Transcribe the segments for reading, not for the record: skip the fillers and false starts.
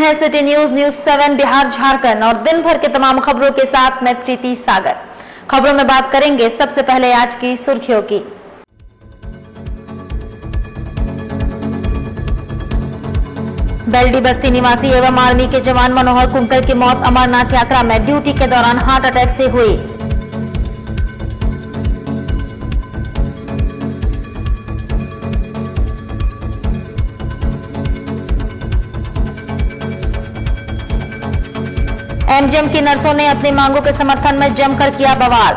है city news, news 7 Bihar Jharkhand और दिन भर के तमाम खबरों के साथ मैं प्रीति सागर। खबरों में बात करेंगे सबसे पहले आज की सुर्खियों की। बेल्डी बस्ती निवासी एवं आर्मी के जवान मनोहर कुंकल की मौत अमरनाथ यात्रा में ड्यूटी के दौरान हार्ट अटैक से हुई। एमजीएम की नर्सों ने अपनी मांगों के समर्थन में जमकर किया बवाल।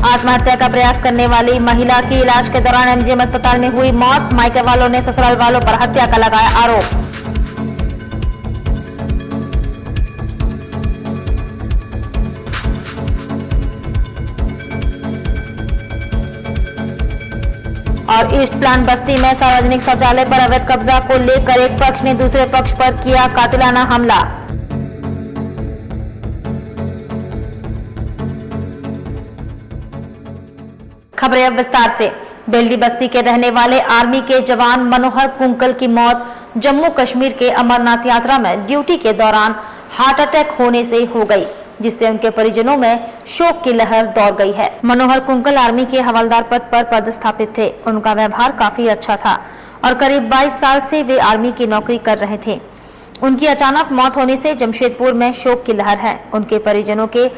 आत्महत्या का प्रयास करने वाली महिला की इलाज के दौरान एमजीएम अस्पताल में हुई मौत। मायके वालों ने ससुराल वालों पर हत्या का लगाया आरोप। और ईस्ट प्लान बस्ती में सार्वजनिक शौचालय पर अवैध कब्जा को लेकर एक पक्ष ने दूसरे पक्ष पर किया कातिलाना हमला। खबरें अब विस्तार से। बेल्डी बस्ती के रहने वाले आर्मी के जवान मनोहर कुंकल की मौत जम्मू कश्मीर के अमरनाथ यात्रा में ड्यूटी के दौरान हार्ट अटैक होने से हो गई, जिससे उनके परिजनों में शोक की लहर दौड़ गई है। मनोहर कुंकल आर्मी के हवलदार पद पर पदस्थापित थे। उनका व्यवहार काफी अच्छा था और करीब 22 साल से वे आर्मी की नौकरी कर रहे थे। उनकी अचानक मौत होने से जमशेदपुर में शोक की लहर है। उनके परिजनों के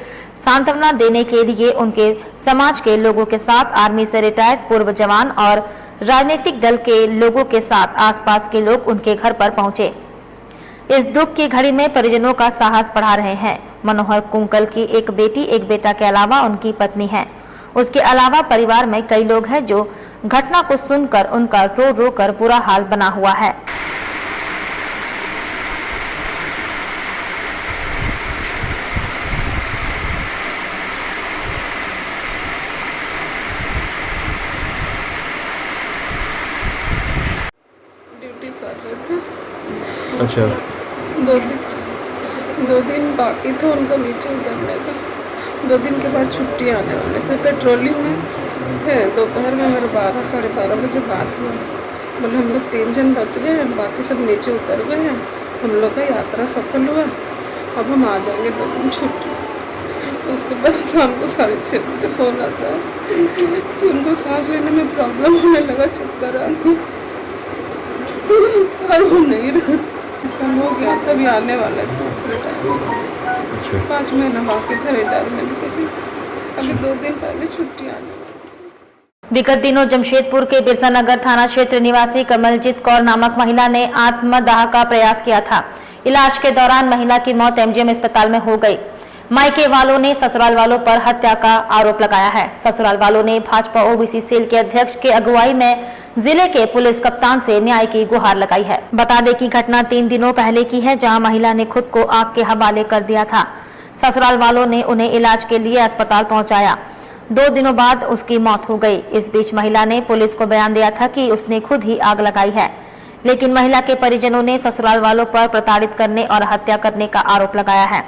सांत्वना देने के लिए उनके समाज के लोगों के साथ, आर्मी से रिटायर्ड पूर्व जवान और राजनीतिक दल के लोगों के साथ आसपास के लोग उनके घर पर पहुंचे। इस दुख की घड़ी में परिजनों का साहस बढ़ा रहे हैं। मनोहर कुंकल की एक बेटी, एक बेटा के अलावा उनकी पत्नी है। उसके अलावा परिवार में कई लोग हैं जो घटना को सुनकर उनका रो रो कर बुरा हाल बना हुआ है। ड्यूटी कर रहे थे। अच्छा, दो दिन बाकी था उनका नीचे उतरने का। 2 दिन के बाद छुट्टी आने वाले थे। पेट्रोलिंग में थे। दोपहर में मेरे 12 साढ़े 12 बजे बात हुआ। बोले हम लोग 3 जन बच गए हैं, बाकी सब नीचे उतर गए हैं। हम लोग का यात्रा सफल हुआ, अब हम आ जाएंगे 2 दिन छुट्टी। उसके बाद शाम को 6:30 बजे फोन आता है कि उनको सांस लेने में प्रॉब्लम होने लगा, चक्कर आ गया और वो नहीं रहा। सब हो गया था, अभी आने वाले थे रिटायरमेंट। 5 महीना बाकी था रिटायरमेंट के लिए। अभी 2 दिन पहले छुट्टी आने वाली। विगत दिनों जमशेदपुर के बिरसा नगर थाना क्षेत्र निवासी कमलजीत कौर नामक महिला ने आत्मदाह का प्रयास किया था। इलाज के दौरान महिला की मौत एमजीएम अस्पताल में हो गई। मायके वालों ने ससुराल वालों पर हत्या का आरोप लगाया है। ससुराल वालों ने भाजपा ओबीसी सेल के अध्यक्ष के अगुवाई में जिले के पुलिस कप्तान से न्याय की गुहार लगाई है। बता दें कि घटना 3 दिनों पहले की है, जहां महिला ने खुद को आग के हवाले कर दिया था। ससुराल वालों ने उन्हें इलाज के लिए अस्पताल पहुंचाया। 2 दिनों बाद उसकी मौत हो गई। इस बीच महिला ने पुलिस को बयान दिया था कि उसने खुद ही आग लगाई है, लेकिन महिला के परिजनों ने ससुराल वालों पर प्रताड़ित करने और हत्या करने का आरोप लगाया है।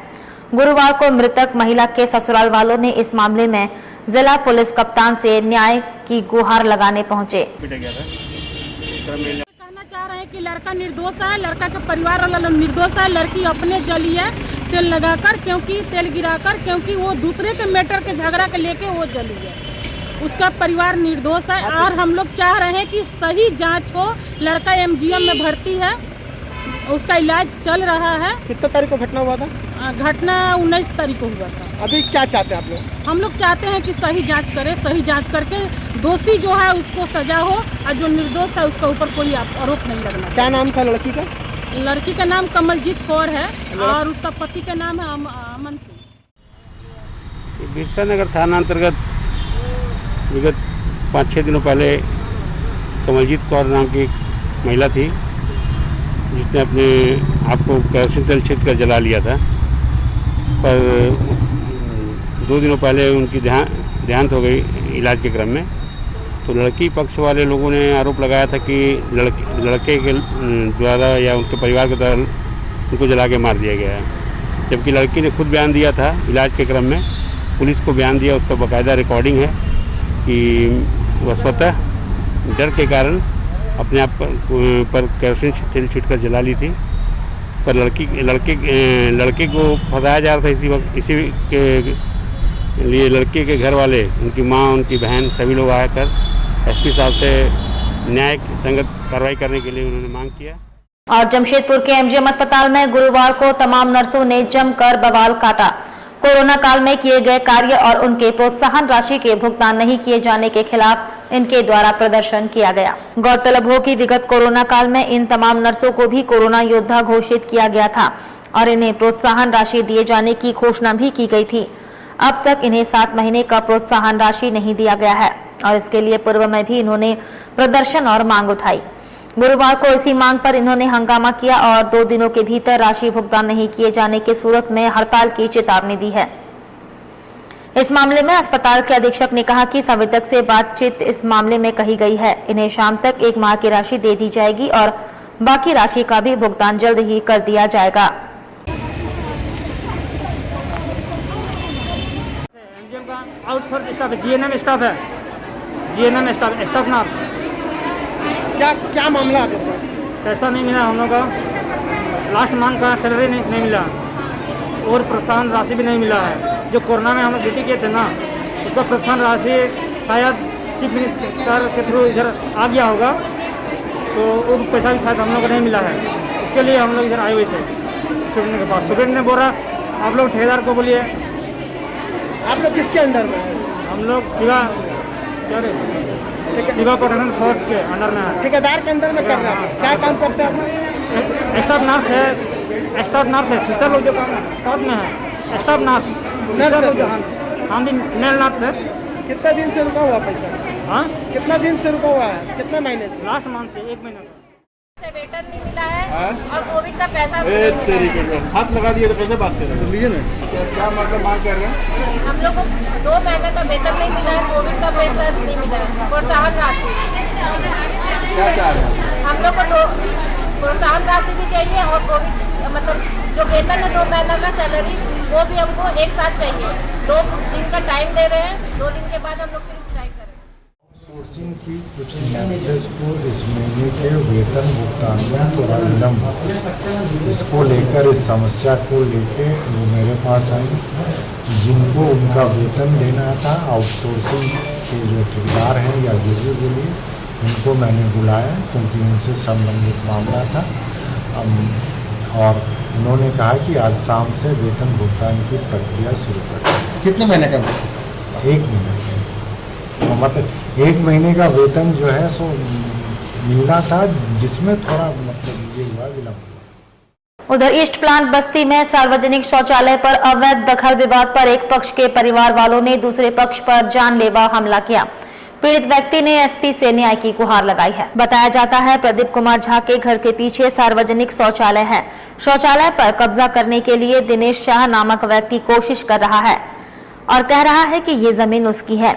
गुरुवार को मृतक महिला के ससुराल वालों ने इस मामले में जिला पुलिस कप्तान से न्याय की गुहार लगाने पहुंचे। कहना चाह रहे हैं कि लड़का निर्दोष है, लड़का के परिवार वाला निर्दोष है। लड़की अपने जली है तेल लगाकर, क्योंकि तेल गिराकर, क्योंकि वो दूसरे के मैटर के झगड़ा के लेके वो जली है। उसका परिवार निर्दोष है और हम लोग चाह रहे हैं कि सही जांच हो। लड़का एमजीएम में भर्ती है, उसका इलाज चल रहा है। कितने तारीख को घटना हुआ था? घटना 19 तारीख को हुआ था। अभी क्या चाहते हैं आप लोग? हम लोग चाहते हैं कि सही जांच करे, सही जांच करके दोषी जो है उसको सजा हो और जो निर्दोष है उसका ऊपर कोई आरोप नहीं लगना। क्या नाम था लड़की का? लड़की का नाम कमलजीत कौर है और उसका पति का नाम है अमन सिंह। बिरसा नगर थाना अंतर्गत विगत 5-6 दिनों पहले कमलजीत कौर नाम की एक महिला थी, जिसने अपने आप को केरोसिन तेल छिड़क कर जला लिया था। पर 2 दिनों पहले उनकी देहांत हो गई इलाज के क्रम में। तो लड़की पक्ष वाले लोगों ने आरोप लगाया था कि लड़के के द्वारा या उनके परिवार के द्वारा उनको जला के मार दिया गया है। जबकि लड़की ने खुद बयान दिया था इलाज के क्रम में, पुलिस को बयान दिया, उसका बाकायदा रिकॉर्डिंग है कि वह स्वतः डर के कारण अपने आप पर केरोसिन तेल छींटकर जला ली थी। पर लड़के को फंसाया जा रहा था इसी वक्त। इसी के लिए लड़के के घर वाले, उनकी माँ, उनकी बहन, सभी लोग आकर एसपी साहब से न्यायिक संगत कार्रवाई करने के लिए उन्होंने मांग किया। और जमशेदपुर के एमजीएम अस्पताल में गुरुवार को तमाम नर्सों ने जमकर बवाल काटा। कोरोना काल में किए गए कार्य और उनके प्रोत्साहन राशि के भुगतान नहीं किए जाने के खिलाफ इनके द्वारा प्रदर्शन किया गया। गौरतलब हो कि विगत कोरोना काल में इन तमाम नर्सों को भी कोरोना योद्धा घोषित किया गया था और इन्हें प्रोत्साहन राशि दिए जाने की घोषणा भी की गई थी। अब तक इन्हें 7 महीने का प्रोत्साहन राशि नहीं दिया गया है और इसके लिए पूर्व में भी इन्होंने प्रदर्शन और मांग उठाई। गुरुवार को इसी मांग पर इन्होंने हंगामा किया और 2 दिनों के भीतर राशि भुगतान नहीं किए जाने की सूरत में हड़ताल की चेतावनी दी है। इस मामले में अस्पताल के अधीक्षक ने कहा कि संवेदक से बातचीत इस मामले में कही गई है। इन्हें शाम तक 1 माह की राशि दे दी जाएगी और बाकी राशि का भी भुगतान जल्द ही कर दिया जाएगा। आउटसोर्स स्टाफ है, जीएनएम स्टाफ है, जीएनएम स्टाफ नर्स। क्या मामला आप लोग का? पैसा नहीं मिला हम लोग का, लास्ट मंथ का सैलरी नहीं मिला और प्रोत्साहन राशि भी नहीं मिला है। जो कोरोना में हम लोग ड्यूटी किए थे ना, उसका प्रोत्साहन राशि शायद चीफ मिनिस्टर के थ्रू इधर आ गया होगा, तो वो पैसा भी शायद हम लोग को नहीं मिला है। इसके लिए हम लोग इधर आए हुए थे स्टूडेंट के पास। स्टूडेंट ने बोला आप लोग ठेकेदार को बोलिए। आप लोग किसके अंडर में है? हम लोग शिवा प्रोटेक्शन फोर्स के अंडर में है। ठेकेदार के अंडर में कर रहे हैं? क्या काम करते हैं आप लोग? स्टाफ नर्स है, सिस्टर लोग जो काम साथ में है, स्टाफ नर्स हम भी मेल नर्स है। कितना दिन से रुका हुआ पैसा? हाँ, कितना दिन से रुका हुआ है? कितने महीने से? लास्ट मंथ से 1 महीना से वेतन नहीं मिला है और कोविड का पैसा भी नहीं मिला है। हाथ लगा दिए तो कैसे बात करें? लीजिए ना, क्या मतलब मांग कर रहे हैं? हम लोग को 2 महीने का वेतन नहीं मिला है, कोविड का पैसा नहीं मिला है, प्रोत्साहन राशि। क्या चाह रहे हैं? हम लोग को 2 प्रोत्साहन राशि भी चाहिए और कोविड मतलब जो वेतन है 2 महीने का सैलरी वो भी हमको एक साथ चाहिए। 2 दिन का टाइम दे रहे हैं, 2 दिन के बाद हम लोग फिर स्ट्राइक करेंगे। सोर्सिंग की कुछ नर्सेज को इस महीने के वेतन भुगतान में थोड़ा विलम्ब, इसको लेकर, इस समस्या को लेकर वो मेरे पास आई। जिनको उनका वेतन देना था, आउटसोर्सिंग के जो ठेकेदार हैं या जो भी बोलिए, उनको मैंने बुलाया क्योंकि उनसे संबंधित मामला था। और उन्होंने कहा कि आज शाम से वेतन भुगतान की प्रक्रिया शुरू कर। कितने महीने का? 1 महीने का, मतलब 1 महीने का वेतन जो है सो मिलना था, जिसमें थोड़ा मतलब ये हुआ विलम्ब। उधर ईस्ट प्लांट बस्ती में सार्वजनिक शौचालय पर अवैध दखल विवाद पर एक पक्ष के परिवार वालों ने दूसरे पक्ष पर जानलेवा हमला किया। पीड़ित व्यक्ति ने एसपी से न्याय की गुहार लगाई है। बताया जाता है प्रदीप कुमार झा के घर के पीछे सार्वजनिक शौचालय है। शौचालय पर कब्जा करने के लिए दिनेश शाह नामक व्यक्ति कोशिश कर रहा है और कह रहा है कि ये जमीन उसकी है।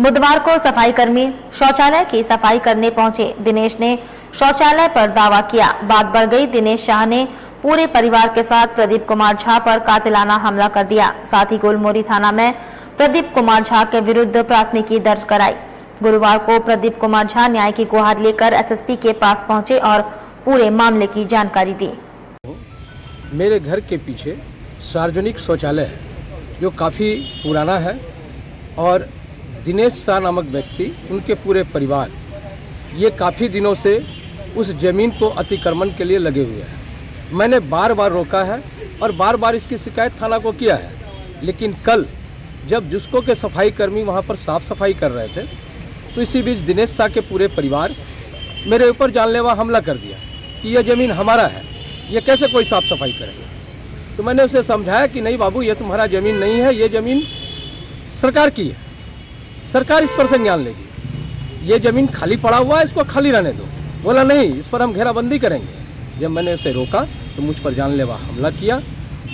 बुधवार को सफाई कर्मी शौचालय की सफाई करने पहुंचे। दिनेश ने शौचालय पर दावा किया। बात बढ़ गई। दिनेश शाह ने पूरे परिवार के साथ प्रदीप कुमार झा पर कातिलाना हमला कर दिया। साथ ही गुलमोहरी थाना में प्रदीप कुमार झा के विरुद्ध प्राथमिकी दर्ज कराई। गुरुवार को प्रदीप कुमार झा न्याय की गुहार लेकर एसएसपी के पास पहुंचे और पूरे मामले की जानकारी दी। मेरे घर के पीछे सार्वजनिक शौचालय है जो काफ़ी पुराना है और दिनेश शाह नामक व्यक्ति, उनके पूरे परिवार ये काफ़ी दिनों से उस ज़मीन को अतिक्रमण के लिए लगे हुए हैं। मैंने बार बार रोका है और बार बार इसकी शिकायत थाना को किया है, लेकिन कल जब जुस्को के सफाई कर्मी वहाँ पर साफ़ सफाई कर रहे थे तो इसी बीच दिनेश शाह के पूरे परिवार मेरे ऊपर जानलेवा हमला कर दिया कि यह ज़मीन हमारा है, ये कैसे कोई साफ़ सफाई करेगा। तो मैंने उसे समझाया कि नहीं बाबू, ये तुम्हारा ज़मीन नहीं है, ये ज़मीन सरकार की है, सरकार इस पर संज्ञान लेगी। ये ज़मीन खाली पड़ा हुआ है, इसको खाली रहने दो। बोला नहीं, इस पर हम घेराबंदी करेंगे। जब मैंने उसे रोका तो मुझ पर जानलेवा हमला किया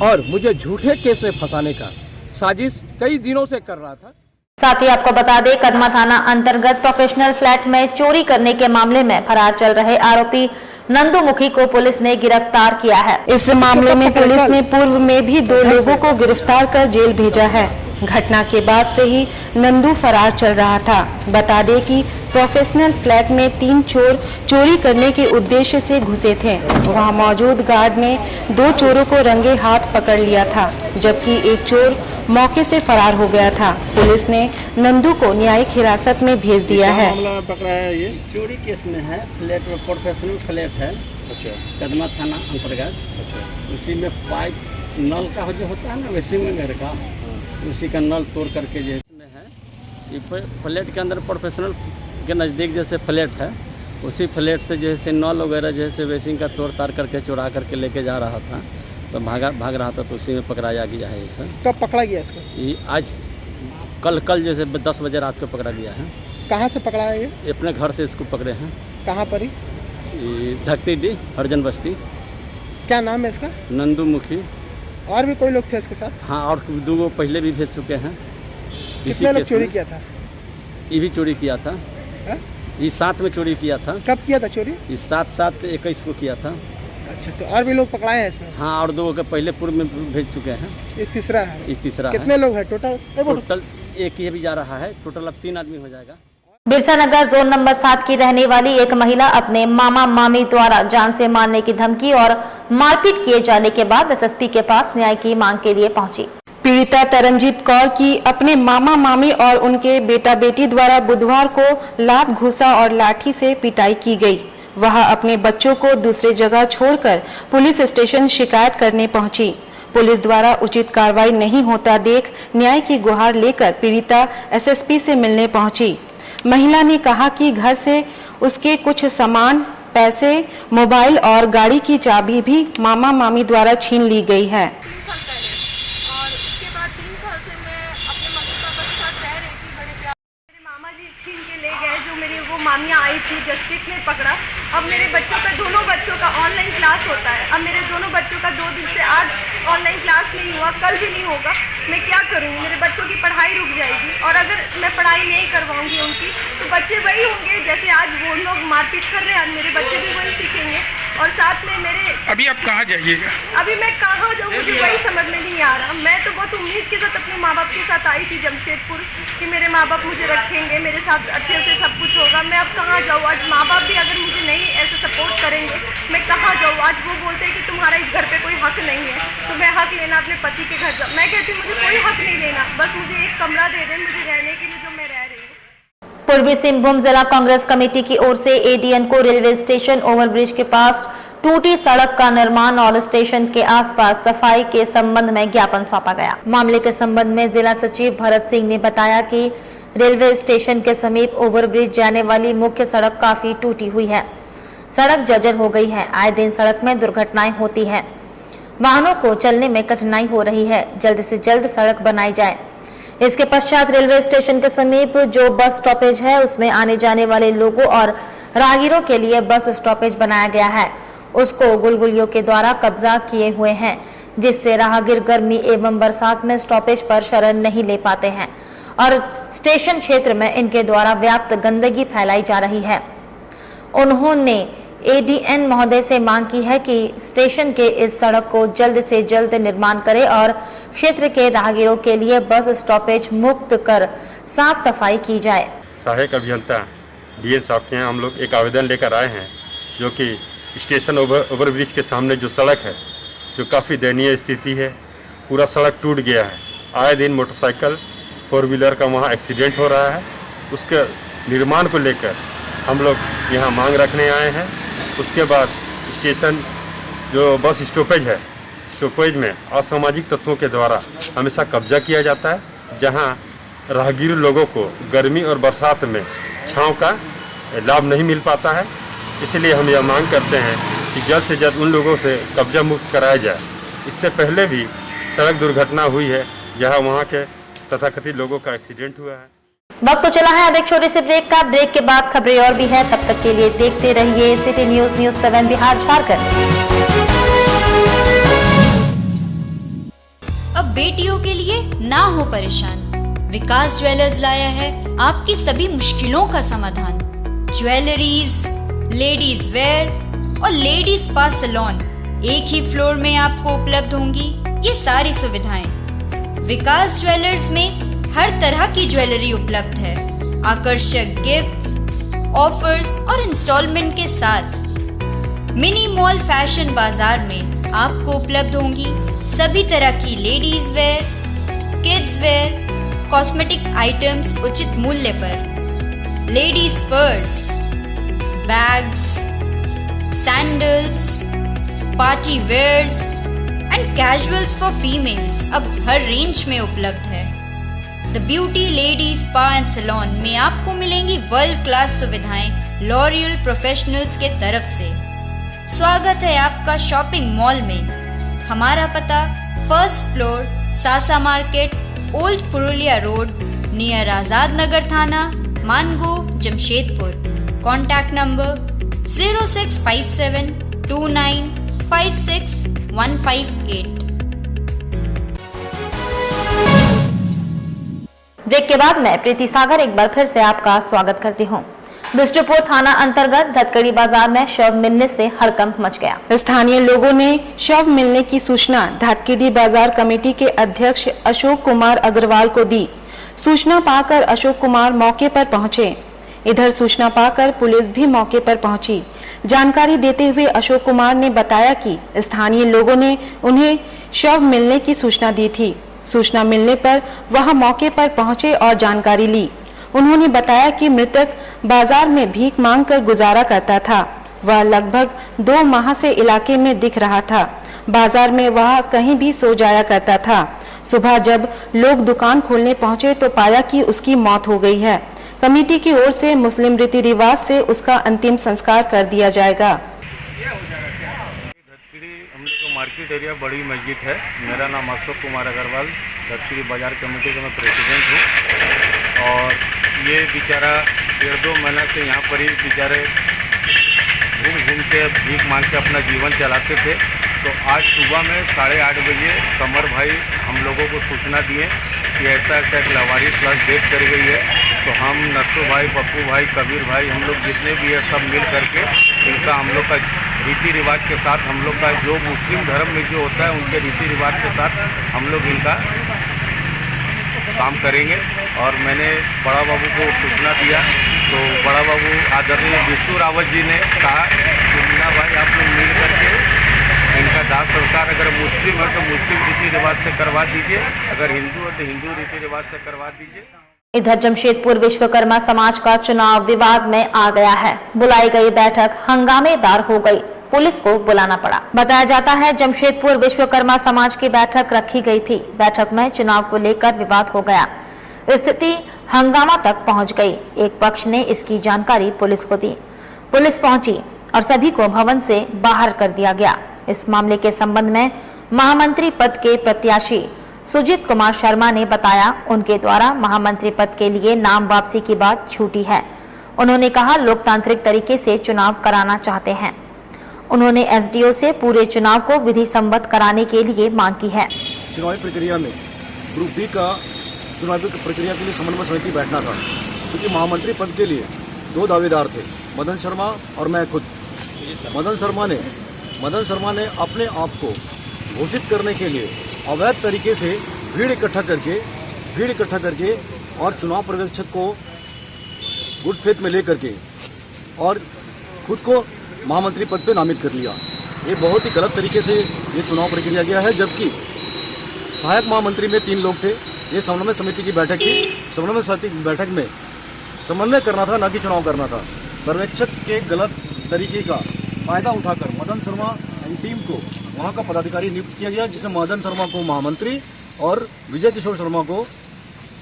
और मुझे झूठे केस में फंसाने का साजिश कई दिनों से कर रहा था। साथ ही आपको बता दें, कदमा थाना अंतर्गत प्रोफेशनल फ्लैट में चोरी करने के मामले में फरार चल रहे आरोपी नंदुमुखी को पुलिस ने गिरफ्तार किया है। इस मामले में पुलिस ने पूर्व में भी 2 लोगों को गिरफ्तार कर जेल भेजा है। घटना के बाद से ही नंदू फरार चल रहा था। बता दें कि प्रोफेशनल फ्लैट में 3 चोर चोरी करने के उद्देश्य से घुसे थे। वहां मौजूद गार्ड ने 2 चोरों को रंगे हाथ पकड़ लिया था, जबकि एक चोर मौके से फरार हो गया था। पुलिस ने नंदू को न्यायिक हिरासत में भेज दिया है। मामला पकड़ा है ये चोरी केस में है। फ्लैट में प्रोफेशनल फ्लैट है। अच्छा कदमा थाना अंतर्गत। अच्छा उसी में पाइप नल का जो होता है ना, वैसे में घर का उसी का नल तोड़ करके जैसे है। ये फ्लैट के अंदर प्रोफेशनल के नज़दीक जैसे फ्लैट है, उसी फ्लैट से जैसे नल वगैरह जैसे वेसिंग का तोड़ ताड़ करके चुरा करके लेके जा रहा था, तो भाग रहा था, तो उसी में पकड़ाया गया है। इसे कब पकड़ा गया इसको? ये आज कल जैसे 10 बजे रात को पकड़ा गया है। कहाँ से पकड़ा है ये? अपने घर से इसको पकड़े हैं। कहाँ पर ही? ये धकती डी हरजन बस्ती। क्या नाम है इसका? नंदुमुखी। और भी कोई लोग थे इसके साथ? हाँ, और 2 पहले भी भेज चुके हैं। कितने लोग चोरी किया था? ये भी चोरी किया था। है? ये 7 में चोरी किया था। कब किया था चोरी? ये 7/7/21 को किया था। अच्छा, तो और भी लोग पकड़ाए हैं इसमें? हाँ, और 2 के पहले पूर्व में भेज चुके हैं। ये तीसरा है? ये तीसरा कितने लोग हैं टोटल? टोटल एक ही भी जा रहा है। टोटल अब 3 आदमी हो जाएगा। बिरसा नगर जोन नंबर 7 की रहने वाली एक महिला अपने मामा मामी द्वारा जान से मारने की धमकी और मारपीट किए जाने के बाद एसएसपी के पास न्याय की मांग के लिए पहुंची। पीड़िता तरनजीत कौर की अपने मामा मामी और उनके बेटा बेटी द्वारा बुधवार को लात घूसा और लाठी से पिटाई की गई। वह अपने बच्चों को दूसरी जगह छोड़कर पुलिस स्टेशन शिकायत करने पहुंची। पुलिस द्वारा उचित कार्रवाई नहीं होता देख न्याय की गुहार लेकर पीड़िता एसएसपी से मिलने पहुंची। महिला ने कहा कि घर से उसके कुछ सामान, पैसे, मोबाइल और गाड़ी की चाबी भी मामा मामी द्वारा छीन ली गई है। 3 साल पहले, और उसके बाद 3 साल से मैं अपने मम्मी पापा के साथ रह रही थी बड़े प्यार। मेरे मामा जी छीन के ले गए, जो मेरी वो मामियाँ आई थी, जसप्रीत ने पकड़ा। अब मेरे बच्चों का, दोनों बच्चों का ऑनलाइन क्लास होता है। अब मेरे दोनों बच्चों का 2 दिन से आज ऑनलाइन क्लास नहीं हुआ, कल भी नहीं होगा। मैं क्या करूँ? मेरे बच्चों की पढ़ाई रुक जाएगी, और अगर मैं पढ़ाई नहीं करवाऊंगी उनकी, तो बच्चे वही होंगे जैसे आज वो लोग मारपीट कर रहे हैं, मेरे बच्चे भी वही सीखेंगे। और साथ में मेरे अभी आप कहाँ जाइएगा? अभी मैं कहाँ जाऊँ, मुझे वही समझ में नहीं आ रहा। मैं तो बहुत उम्मीद के साथ अपने माँ बाप के साथ आई थी जमशेदपुर, कि मेरे माँ बाप मुझे रखेंगे, मेरे साथ अच्छे से सब कुछ होगा। मैं अब कहाँ जाऊँ? आज माँ बाप भी अगर मुझे नहीं ऐसे सपोर्ट करेंगे, मैं कहाँ जाऊँ? आज वो बोलते हैं कि तुम्हारा इस घर पे कोई हक नहीं है, तो मैं हक लेना अपने पति के घर जाऊँ। मैं कहती हूँ मुझे कोई हक नहीं लेना, बस मुझे एक कमरा दे दें मुझे रहने के लिए, जो मैं रह रही हूँ। पूर्वी सिंहभूम जिला कांग्रेस कमेटी की ओर से एडीएन को रेलवे स्टेशन ओवरब्रिज के पास टूटी सड़क का निर्माण और स्टेशन के आसपास सफाई के संबंध में ज्ञापन सौंपा गया। मामले के संबंध में जिला सचिव भरत सिंह ने बताया कि रेलवे स्टेशन के समीप ओवरब्रिज जाने वाली मुख्य सड़क काफी टूटी हुई है। सड़क जर्जर हो गई है। आए दिन सड़क में दुर्घटनाएं होती हैं, वाहनों को चलने में कठिनाई हो रही है। जल्द से जल्द सड़क बनाई जाए। इसके पश्चात रेलवे स्टेशन के समीप जो बस स्टॉपेज है, उसमें आने जाने वाले लोगों और राहगीरों के लिए बस स्टॉपेज बनाया गया है, उसको गुलगुलियों के द्वारा कब्जा किए हुए हैं, जिससे राहगीर गर्मी एवं बरसात में स्टॉपेज पर शरण नहीं ले पाते हैं और स्टेशन क्षेत्र में इनके द्वारा व्याप्त गंदगी फैलाई जा रही है। उन्होंने एडीएन महोदय से मांग की है कि स्टेशन के इस सड़क को जल्द से जल्द निर्माण करे और क्षेत्र के राहगीरों के लिए बस स्टॉपेज मुक्त कर साफ सफाई की जाए। सहायक अभियंता डीएन साहब के यहाँ हम लोग एक आवेदन लेकर आए हैं, जो कि स्टेशन ओवरब्रिज के सामने जो सड़क है, जो काफ़ी दयनीय स्थिति है, पूरा सड़क टूट गया है। आए दिन मोटरसाइकिल 4 व्हीलर का वहाँ एक्सीडेंट हो रहा है। उसके निर्माण को लेकर हम लोग यहाँ मांग रखने आए हैं। उसके बाद स्टेशन जो बस स्टॉपेज है, स्टॉपेज में असामाजिक तत्वों के द्वारा हमेशा कब्जा किया जाता है, जहाँ राहगीर लोगों को गर्मी और बरसात में छांव का लाभ नहीं मिल पाता है। इसलिए हम यह मांग करते हैं कि जल्द से जल्द उन लोगों से कब्जा मुक्त कराया जाए। इससे पहले भी सड़क दुर्घटना हुई है, जहाँ वहाँ के तथाकथित लोगों का एक्सीडेंट हुआ है। वक्त तो चला है अब एक छोटे से ब्रेक का। ब्रेक के बाद खबरें और भी है, तब तक के लिए देखते रहिए city news, news 7 Bihar Jharkhand. अब बेटियों के लिए ना हो परेशान, विकास ज्वेलर्स लाया है आपकी सभी मुश्किलों का समाधान। ज्वेलरीज, लेडीज वेयर, और लेडी स्पा सैलून एक ही फ्लोर में आपको उपलब्ध होंगी ये सारी सुविधाएं। विकास ज्वेलर्स में हर तरह की ज्वेलरी उपलब्ध है। आकर्षक गिफ्ट्स, ऑफर्स और इंस्टॉलमेंट के साथ मिनी मॉल फैशन बाजार में आपको उपलब्ध होंगी सभी तरह की ladies wear, kids wear, cosmetic items उचित मूल्य पर। Ladies purse, bags, sandals, party wears and casuals for females अब हर रेंज में उपलब्ध है। The beauty lady spa and salon में आपको मिलेंगी वर्ल्ड क्लास सुविधाएं लॉरियल प्रोफेशनल्स के तरफ से। स्वागत है आपका शॉपिंग मॉल में। हमारा पता first floor, Sasa market, old Purulia road, near Azad Nagar थाना, Mango, Jamshedpur. Contact number 0657 29 56 158। Break के बाद मैं प्रीति सागर एक बार फिर से आपका स्वागत करती हूँ। बिष्टुपुर थाना अंतर्गत धतकड़ी बाजार में शव मिलने से हड़कंप मच गया। स्थानीय लोगों ने शव मिलने की सूचना धतकड़ी बाजार कमेटी के अध्यक्ष अशोक कुमार अग्रवाल को दी। सूचना पाकर अशोक कुमार मौके पर पहुंचे। इधर सूचना पाकर पुलिस भी मौके पर पहुंची। जानकारी देते हुए अशोक कुमार ने बताया कि स्थानीय लोगों ने उन्हें शव मिलने की सूचना दी थी। सूचना मिलने पर वह मौके पर पहुंचे और जानकारी ली। उन्होंने बताया कि मृतक बाजार में भीख मांगकर गुजारा करता था। वह लगभग 2 माह से इलाके में दिख रहा था। बाजार में वह कहीं भी सो जाया करता था। सुबह जब लोग दुकान खोलने पहुंचे तो पाया कि उसकी मौत हो गई है। कमेटी की ओर से मुस्लिम रीति रिवाज से उसका अंतिम संस्कार कर दिया जाएगा। हम लोग का मार्केट एरिया बड़ी मस्जिद है। मेरा नाम अशोक कुमार अग्रवाल, धतकड़ी बाजार कमेटी का मैं प्रेसिडेंट हूँ। और ये बेचारा 1.5-2 महीना से यहाँ पर ही बेचारे घूम के भीख मांग के अपना जीवन चलाते थे। तो आज सुबह में 8:30 बजे कमर भाई हम लोगों को सूचना दिए कि ऐसा ऐसा एक लावारिस लाश डेथ कर गई है। तो हम नक्सू भाई, पप्पू भाई, कबीर भाई, हम लोग जितने भी है सब मिल करके इनका हम लोग का रीति रिवाज के साथ, हम लोग का जो मुस्लिम धर्म में जो होता है उनके रीति रिवाज के साथ हम लोग इनका काम करेंगे। और मैंने बड़ा बाबू को सूचना दिया तो बड़ा बाबू आदरणीय विष्णु रावत जी ने कहा कि मीना भाई आप लोग मिल करके इनका दाह संस्कार अगर मुस्लिम है तो मुस्लिम रीति रिवाज से करवा दीजिए, अगर हिंदू है तो हिंदू रीति रिवाज से करवा दीजिए। इधर जमशेदपुर विश्वकर्मा समाज का चुनाव विवाद में आ गया है। बुलाई गई बैठक हंगामेदार हो गई, पुलिस को बुलाना पड़ा। बताया जाता है जमशेदपुर विश्वकर्मा समाज की बैठक रखी गई थी। बैठक में चुनाव को लेकर विवाद हो गया। स्थिति हंगामा तक पहुंच गई। एक पक्ष ने इसकी जानकारी पुलिस को दी। पुलिस पहुंची और सभी को भवन से बाहर कर दिया गया। इस मामले के संबंध में महामंत्री पद के प्रत्याशी सुजीत कुमार शर्मा ने बताया उनके द्वारा महामंत्री पद के लिए नाम वापसी की बात छूटी है। उन्होंने कहा लोकतांत्रिक तरीके से चुनाव कराना चाहते हैं। उन्होंने एसडीओ से पूरे चुनाव को विधि सम्मत कराने के लिए मांग की है। चुनावी प्रक्रिया में ग्रुप बी का चुनावी प्रक्रिया के लिए समन्वय समिति बैठना था, क्योंकि महामंत्री पद के लिए 2 दावेदार थे, मदन शर्मा और मैं खुद। मदन शर्मा ने अपने आप को घोषित करने के लिए अवैध तरीके से भीड़ इकट्ठा करके और चुनाव पर्यवेक्षक को गुड फेथ में लेकर के और खुद को महामंत्री पद पे नामित कर लिया। ये बहुत ही गलत तरीके से ये चुनाव प्रक्रिया गया है। जबकि सहायक महामंत्री में 3 लोग थे। ये समन्वय समिति की बैठक थी। समन्वय समिति की बैठक में समन्वय करना था, ना कि चुनाव करना था। पर्यवेक्षक के गलत तरीके का फायदा उठाकर मदन शर्मा एंड टीम को वहाँ का पदाधिकारी नियुक्त किया गया, जिसमें मदन शर्मा को महामंत्री और विजय किशोर शर्मा को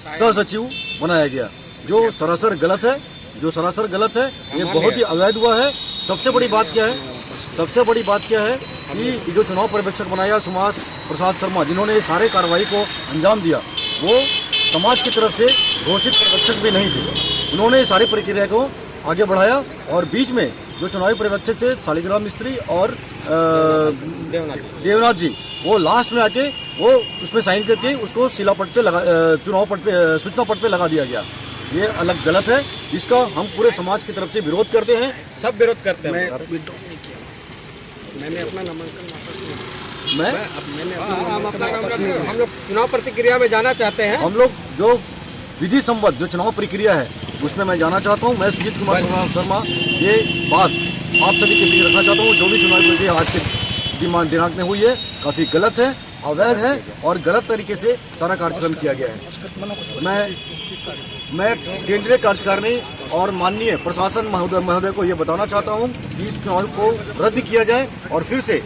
सह सचिव बनाया गया, जो सरासर गलत है। ये बहुत ही अवैध हुआ है। सबसे बड़ी बात क्या है कि जो चुनाव पर्यवेक्षक बनाया सुभाष प्रसाद शर्मा, जिन्होंने ये सारे कार्रवाई को अंजाम दिया, वो समाज की तरफ से घोषित पर्यवेक्षक भी नहीं थे। उन्होंने सारी प्रक्रिया को आगे बढ़ाया और बीच में जो चुनावी पर्यवेक्षक थे शालिग्राम मिस्त्री और देवनाथ जी, वो लास्ट में आके वो उसमें साइन करके उसको शिलापट पे लगा, चुनाव पट पे, सूचना पट पे लगा दिया गया। ये अलग गलत है। इसका हम पूरे समाज की तरफ से विरोध करते हैं। सब विरोध करते हैं। मैंने अपना नामांकन वापस नहीं मैं मैंने हम लोग चुनाव प्रतिक्रिया में जाना चाहते हैं। हम लोग जो विधि संबद्ध जो चुनाव प्रक्रिया है उसमें मैं जाना चाहता हूँ। मैं सुजीत कुमार शर्मा ये बात आप सभी के बीच रखना चाहता हूँ। जो भी चुनाव प्रक्रिया आज के दिनांक में हुई है काफ़ी गलत है, अवैध है और गलत तरीके से सारा कार्यक्रम किया गया है। मैं केंद्रीय कार्यकारिणी और माननीय प्रशासन महोदय को ये बताना चाहता हूँ कि इस चुनाव को रद्द किया जाए और फिर से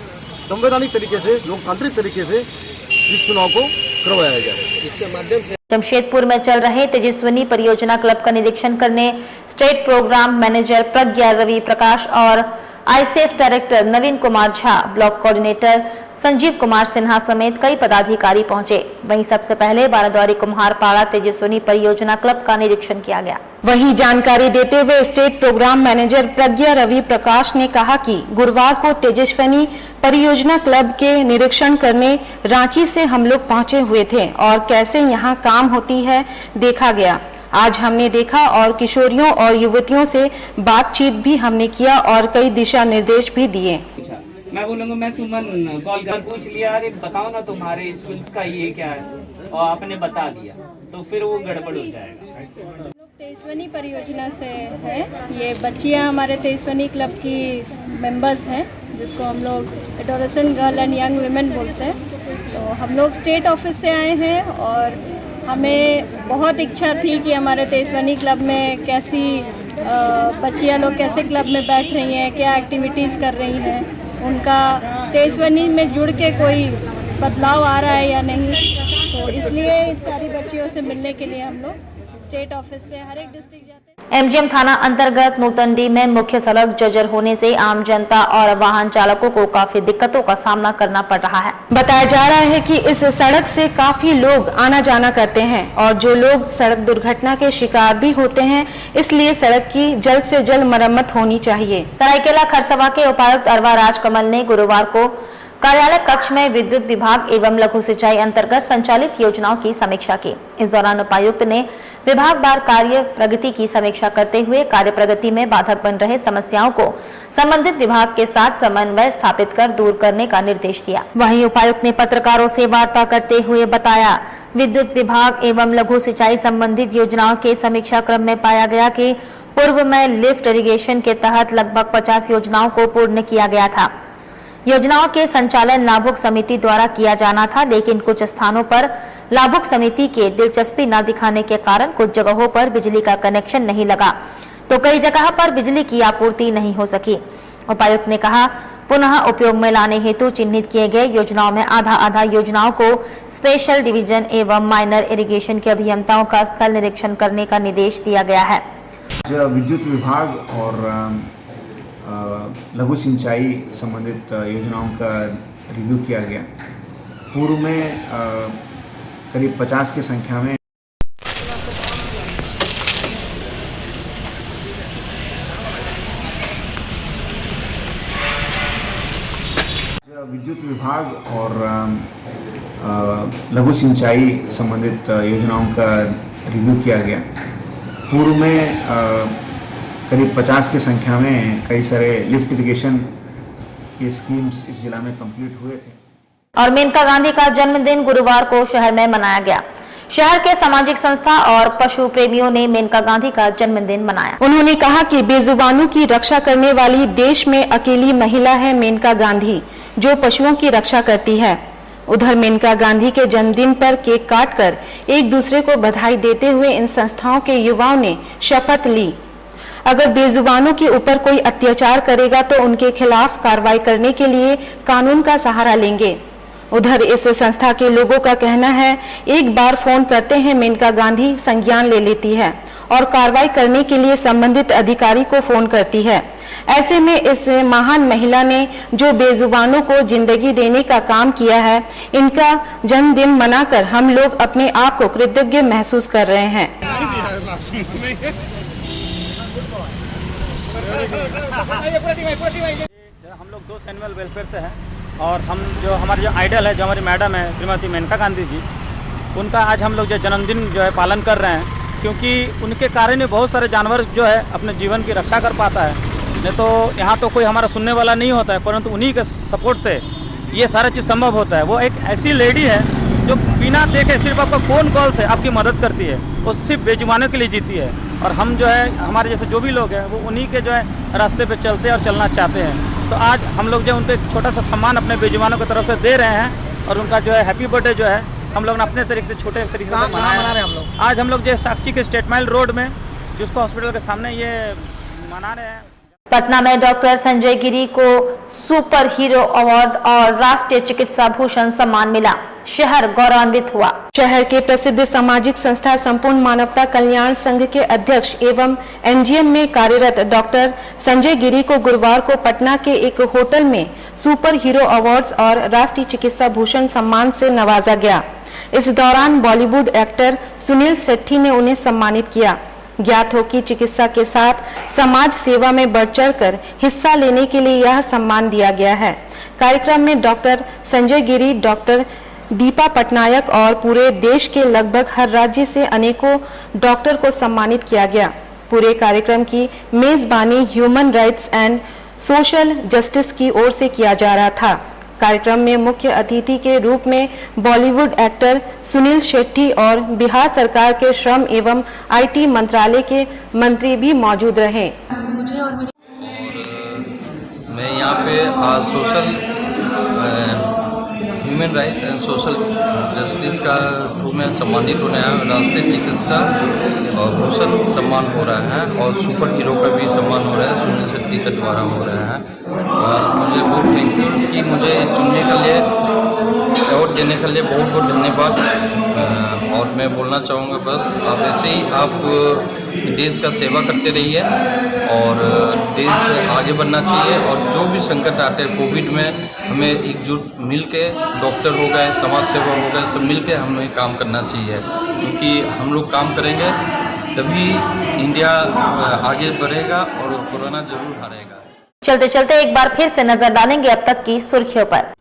संवैधानिक तरीके से, लोकतांत्रिक तरीके से इस चुनाव को करवाया जाए। इसके माध्यम से जमशेदपुर में चल रहे तेजस्विनी परियोजना क्लब का निरीक्षण करने स्टेट प्रोग्राम मैनेजर प्रज्ञा रवि प्रकाश और आईसीएफ डायरेक्टर नवीन कुमार झा, ब्लॉक कोऑर्डिनेटर संजीव कुमार सिन्हा समेत कई पदाधिकारी पहुंचे। वहीं सबसे पहले बाराद्वारी कुम्हारपाड़ा तेजस्विनी परियोजना क्लब का निरीक्षण किया गया। वहीं जानकारी देते हुए स्टेट प्रोग्राम मैनेजर प्रज्ञा रवि प्रकाश ने कहा कि गुरुवार को तेजस्विनी परियोजना क्लब के निरीक्षण करने रांची से हम लोग पहुंचे हुए थे और कैसे यहां काम होती है देखा गया। आज हमने देखा और किशोरियों और युवतियों से बातचीत भी हमने किया और कई दिशा निर्देश भी दिए। मैं बोलूँगा, मैं सुमन कॉल कर पूछ लिया, अरे बताओ ना तुम्हारे स्कूल्स का ये क्या है, और आपने बता दिया तो फिर वो गड़बड़ हो जाएगा। तेजस्विनी परियोजना से है, ये बच्चियाँ हमारे तेजस्विनी क्लब की मेंबर्स हैं जिसको हम लोग adolescent girl and young women बोलते हैं। तो हम लोग स्टेट ऑफिस से आए हैं और हमें बहुत इच्छा थी कि हमारे तेजस्विनी क्लब में कैसी बच्चियाँ लोग कैसे क्लब में बैठ रही हैं, क्या एक्टिविटीज़ कर रही हैं, उनका तेजस्विनी में जुड़ के कोई बदलाव आ रहा है या नहीं। तो इसलिए इन सारी बच्चियों से मिलने के लिए हम लोग स्टेट ऑफिस से हर एक डिस्ट्रिक्ट जाते हैं। एमजीएम थाना अंतर्गत नूतनडी में मुख्य सड़क जर्जर होने से आम जनता और वाहन चालकों को काफी दिक्कतों का सामना करना पड़ रहा है। बताया जा रहा है कि इस सड़क से काफी लोग आना जाना करते हैं और जो लोग सड़क दुर्घटना के शिकार भी होते हैं, इसलिए सड़क की जल्द से जल्द मरम्मत होनी चाहिए। सरायकेला खरसवा के उपायुक्त अरवा राजकमल ने गुरुवार को कार्यालय कक्ष में विद्युत विभाग एवं लघु सिंचाई अंतर्गत संचालित योजनाओं की समीक्षा की। इस दौरान उपायुक्त ने विभागवार कार्य प्रगति की समीक्षा करते हुए कार्य प्रगति में बाधक बन रहे समस्याओं को संबंधित विभाग के साथ समन्वय स्थापित कर दूर करने का निर्देश दिया। वहीं उपायुक्त ने पत्रकारों से वार्ता करते हुए बताया, विद्युत विभाग एवं लघु सिंचाई संबंधित योजनाओं के समीक्षा क्रम में पाया गया कि पूर्व में लिफ्ट इरिगेशन के तहत लगभग 50 योजनाओं को पूर्ण किया गया था। योजनाओं के संचालन लाभुक समिति द्वारा किया जाना था, लेकिन कुछ स्थानों पर लाभुक समिति के दिलचस्पी न दिखाने के कारण कुछ जगहों पर बिजली का कनेक्शन नहीं लगा तो कई जगह पर बिजली की आपूर्ति नहीं हो सकी। उपायुक्त ने कहा, पुनः उपयोग में लाने हेतु चिन्हित किए गए योजनाओं में आधा योजनाओं को स्पेशल डिवीजन एवं माइनर इरिगेशन के अभियंताओं का स्थल निरीक्षण करने का निर्देश दिया गया है। विद्युत विभाग और लघु सिंचाई संबंधित योजनाओं का रिव्यू किया गया। पूर्व में करीब 50 की संख्या में विद्युत विभाग और लघु सिंचाई संबंधित योजनाओं का रिव्यू किया गया। पूर्व में करीब 50 की संख्या में कई सारे लिफ्ट इरिगेशन की स्कीम्स इस जिला में कंप्लीट हुए थे। और मेनका गांधी का जन्मदिन गुरुवार को शहर में मनाया गया। शहर के सामाजिक संस्था और पशु प्रेमियों ने मेनका गांधी का जन्मदिन मनाया। उन्होंने कहा कि बेजुबानों की रक्षा करने वाली देश में अकेली महिला है मेनका गांधी, जो पशुओं की रक्षा करती है। उधर मेनका गांधी के जन्मदिन पर केक काटकर एक दूसरे को बधाई देते हुए इन संस्थाओं के युवाओं ने शपथ ली, अगर बेजुबानों के ऊपर कोई अत्याचार करेगा तो उनके खिलाफ कार्रवाई करने के लिए कानून का सहारा लेंगे। उधर इस संस्था के लोगों का कहना है, एक बार फोन करते हैं मेनका गांधी संज्ञान ले लेती है और कार्रवाई करने के लिए संबंधित अधिकारी को फोन करती है। ऐसे में इस महान महिला ने जो बेजुबानों को जिंदगी देने का काम किया है, इनका जन्मदिन मनाकर हम लोग अपने आप को कृतज्ञ महसूस कर रहे हैं। हम लोग 2 एनुअल वेलफेयर से हैं और हम जो हमारे जो आइडल है, जो हमारी मैडम है श्रीमती मेनका गांधी जी, उनका आज हम लोग जो जन्मदिन जो है पालन कर रहे हैं, क्योंकि उनके कारण में बहुत सारे जानवर जो है अपने जीवन की रक्षा कर पाता है नहीं तो यहाँ तो कोई हमारा सुनने वाला नहीं होता है, परंतु उन्हीं के सपोर्ट से ये सारा चीज़ संभव होता है। वो एक ऐसी लेडी है जो बिना देखे सिर्फ आपका फ़ोन कॉल से आपकी मदद करती है, वो सिर्फ बेजुबानों के लिए जीती है। और हम जो है हमारे जैसे जो भी लोग हैं वो उन्हीं के जो है रास्ते पे चलते हैं और चलना चाहते हैं। तो आज हम लोग जो उनको एक छोटा सा सम्मान अपने बेजुबानों की तरफ से दे रहे हैं और उनका जो है हैप्पी बर्थडे जो है हम लोग ने अपने तरीके से छोटे तरीके से मना रहे हैं। हम लोग आज हम लोग जो साक्षी के स्टेट माइल रोड में जिसको हॉस्पिटल के सामने ये मना रहे हैं। पटना में डॉक्टर संजय गिरी को सुपर हीरो अवार्ड और राष्ट्रीय चिकित्सा भूषण सम्मान मिला, शहर गौरवान्वित हुआ। शहर के प्रसिद्ध सामाजिक संस्था संपूर्ण मानवता कल्याण संघ के अध्यक्ष एवं एनजीएम में कार्यरत डॉक्टर संजय गिरी को गुरुवार को पटना के एक होटल में सुपर हीरो अवार्ड्स और राष्ट्रीय चिकित्सा भूषण सम्मान से नवाजा गया। इस दौरान बॉलीवुड एक्टर सुनील शेट्टी ने उन्हें सम्मानित किया। ज्ञात हो कि चिकित्सा के साथ समाज सेवा में बढ़ चढ़कर हिस्सा लेने के लिए यह सम्मान दिया गया है। कार्यक्रम में डॉक्टर संजय गिरी, डॉक्टर दीपा पटनायक और पूरे देश के लगभग हर राज्य से अनेकों डॉक्टर को सम्मानित किया गया। पूरे कार्यक्रम की मेजबानी human rights and social justice की ओर से किया जा रहा था। कार्यक्रम में मुख्य अतिथि के रूप में बॉलीवुड एक्टर सुनील शेट्टी और बिहार सरकार के श्रम एवं आईटी मंत्रालय के मंत्री भी मौजूद रहे। मैं यहाँ पे आज social human rights and social justice का रूप में सम्मानित होने आया। राष्ट्रीय चिकित्सा और भूषण सम्मान हो रहा है और सुपर हीरो का भी सम्मान हो रहा है, सुनील शेट्टी के द्वारा हो रहा है। मुझे बहुत थैंकफुल कि मुझे चुनने के लिए, अवार्ड देने के लिए बहुत बहुत धन्यवाद। और मैं बोलना चाहूँगा बस आप ऐसे ही आप देश का सेवा करते रहिए और देश आगे बढ़ना चाहिए। और जो भी संकट आते हैं कोविड में हमें एकजुट मिल के, डॉक्टर हो गए, समाज सेवा हो गए, सब मिल के हमें काम करना चाहिए, क्योंकि हम लोग काम करेंगे तभी इंडिया आगे बढ़ेगा और कोरोना जरूर हारेगा। चलते चलते एक बार फिर से नजर डालेंगे अब तक की सुर्खियों पर।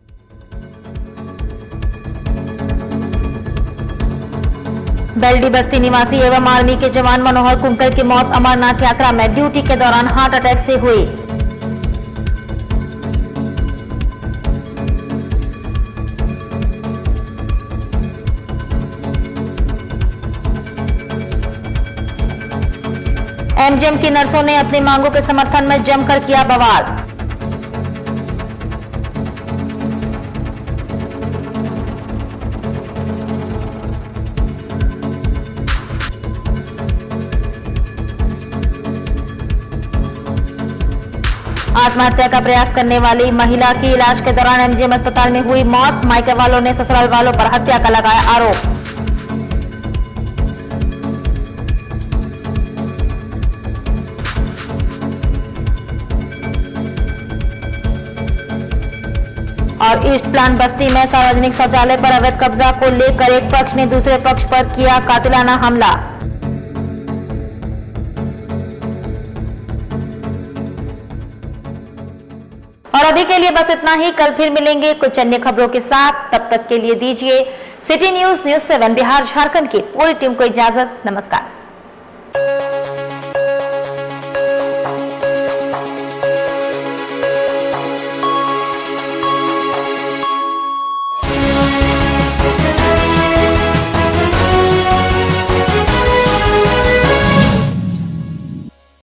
बेल्डी बस्ती निवासी एवं आर्मी के जवान मनोहर कुंकल की मौत अमरनाथ यात्रा में ड्यूटी के दौरान हार्ट अटैक से हुई। एमजीएम की नर्सों ने अपनी मांगों के समर्थन में जमकर किया बवाल। आत्महत्या का प्रयास करने वाली महिला की इलाज के दौरान एमजीएम अस्पताल में हुई मौत। मायके वालों ने ससुराल वालों पर हत्या का लगाया आरोप। और ईस्ट प्लान बस्ती में सार्वजनिक शौचालय पर अवैध कब्जा को लेकर एक पक्ष ने दूसरे पक्ष पर किया कातिलाना हमला। और अभी के लिए बस इतना ही। कल फिर मिलेंगे कुछ अन्य खबरों के साथ। तब तक के लिए दीजिए सिटी न्यूज़ 7 बिहार झारखंड की पूरी टीम को इजाजत। नमस्कार।